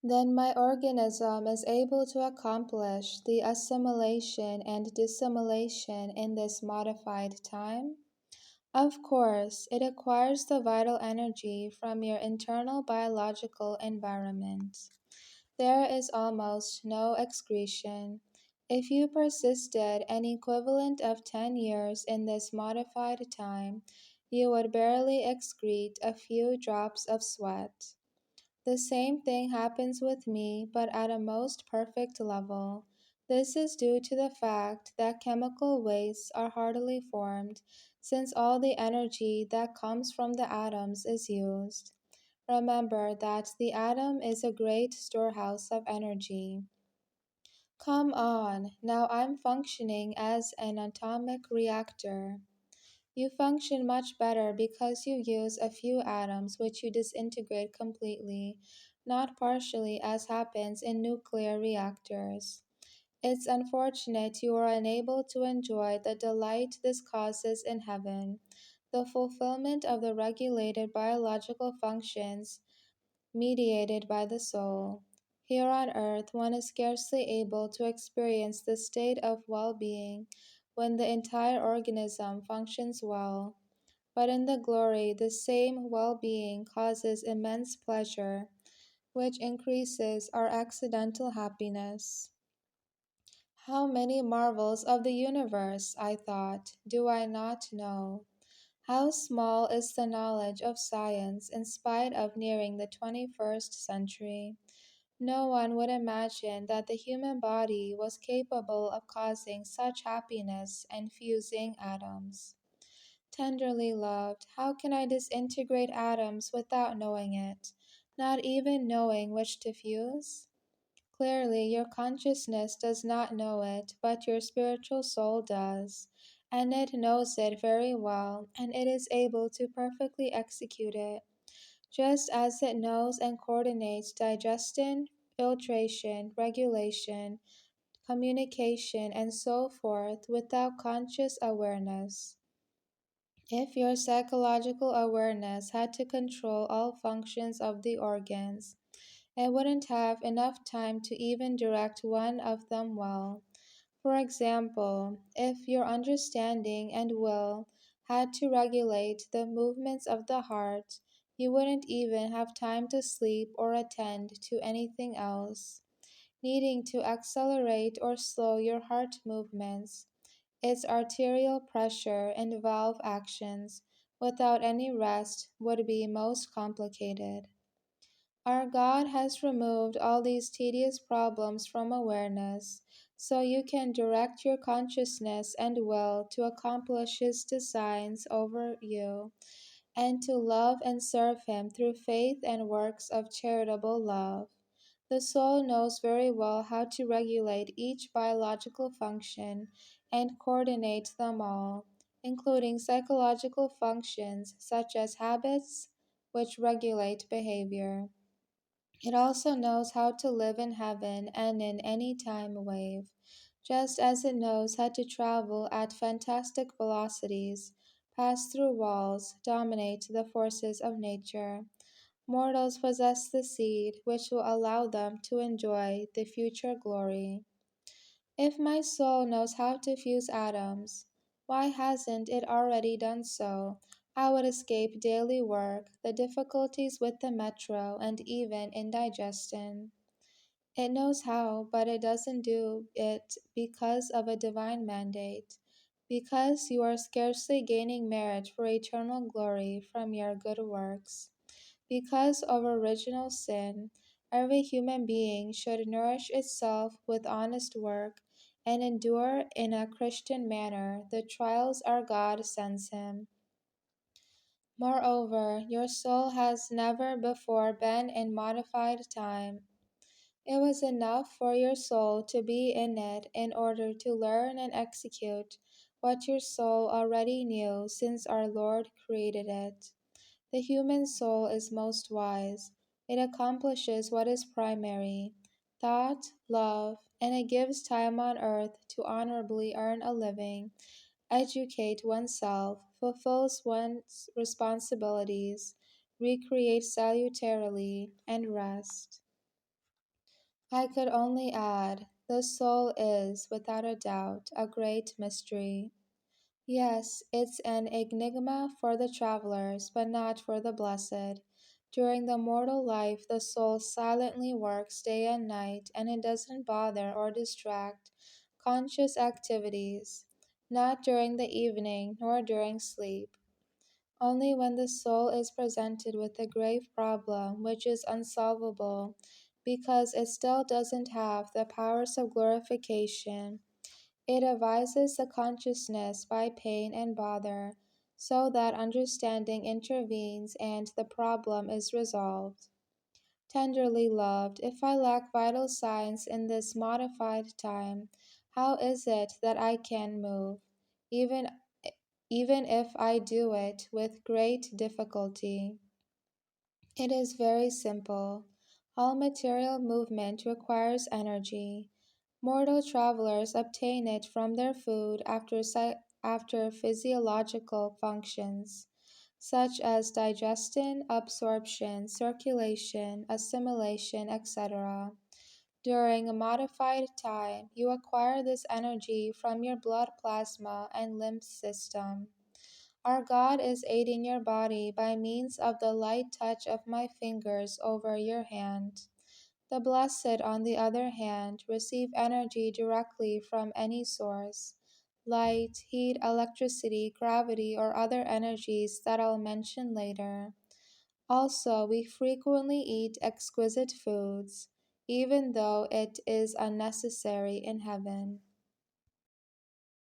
then my organism is able to accomplish the assimilation and dissimilation in this modified time? Of course, it acquires the vital energy from your internal biological environment. There is almost no excretion. If you persisted an equivalent of 10 years in this modified time, you would barely excrete a few drops of sweat. The same thing happens with me, but at a most perfect level. This is due to the fact that chemical wastes are hardly formed, since all the energy that comes from the atoms is used. Remember that the atom is a great storehouse of energy. Come on, now I'm functioning as an atomic reactor. You function much better because you use a few atoms which you disintegrate completely, not partially as happens in nuclear reactors. It's unfortunate you are unable to enjoy the delight this causes in heaven, the fulfillment of the regulated biological functions mediated by the soul. Here on earth, one is scarcely able to experience the state of well being when the entire organism functions well. But in the glory, the same well being causes immense pleasure, which increases our accidental happiness. How many marvels of the universe, I thought, do I not know? How small is the knowledge of science in spite of nearing the 21st century? No one would imagine that the human body was capable of causing such happiness and fusing atoms. Tenderly loved, how can I disintegrate atoms without knowing it, not even knowing which to fuse? Clearly, your consciousness does not know it, but your spiritual soul does, and it knows it very well, and it is able to perfectly execute it, just as it knows and coordinates digestion, filtration, regulation, communication, and so forth without conscious awareness. If your psychological awareness had to control all functions of the organs, it wouldn't have enough time to even direct one of them well. For example, if your understanding and will had to regulate the movements of the heart, you wouldn't even have time to sleep or attend to anything else. Needing to accelerate or slow your heart movements, its arterial pressure and valve actions without any rest would be most complicated. Our God has removed all these tedious problems from awareness, so you can direct your consciousness and will to accomplish His designs over you, and to love and serve Him through faith and works of charitable love. The soul knows very well how to regulate each biological function and coordinate them all, including psychological functions such as habits, which regulate behavior. It also knows how to live in heaven and in any time wave, just as it knows how to travel at fantastic velocities, pass through walls, dominate the forces of nature. Mortals possess the seed which will allow them to enjoy the future glory. If my soul knows how to fuse atoms, why hasn't it already done so? I would escape daily work, the difficulties with the metro, and even indigestion. It knows how, but it doesn't do it because of a divine mandate, because you are scarcely gaining merit for eternal glory from your good works. Because of original sin, every human being should nourish itself with honest work and endure in a Christian manner the trials our God sends him. Moreover, your soul has never before been in modified time. It was enough for your soul to be in it in order to learn and execute what your soul already knew since our Lord created it. The human soul is most wise. It accomplishes what is primary, thought, love, and it gives time on earth to honorably earn a living, educate oneself, fulfills one's responsibilities, recreate salutarily, and rest. I could only add, the soul is, without a doubt, a great mystery. Yes, it's an enigma for the travelers, but not for the blessed. During the mortal life, the soul silently works day and night, and it doesn't bother or distract conscious activities, not during the evening nor during sleep. Only when the soul is presented with a grave problem which is unsolvable because it still doesn't have the powers of glorification, it advises the consciousness by pain and bother, so that understanding intervenes and the problem is resolved. Tenderly loved, if I lack vital signs in this modified time, how is it that I can move, even even if I do it with great difficulty? It is very simple. All material movement requires energy. Mortal travelers obtain it from their food after physiological functions, such as digestion, absorption, circulation, assimilation, etc. During a modified time, you acquire this energy from your blood plasma and lymph system. Our God is aiding your body by means of the light touch of my fingers over your hand. The blessed, on the other hand, receive energy directly from any source light, heat, electricity, gravity, or other energies that I'll mention later. Also, we frequently eat exquisite foods, even though it is unnecessary in heaven.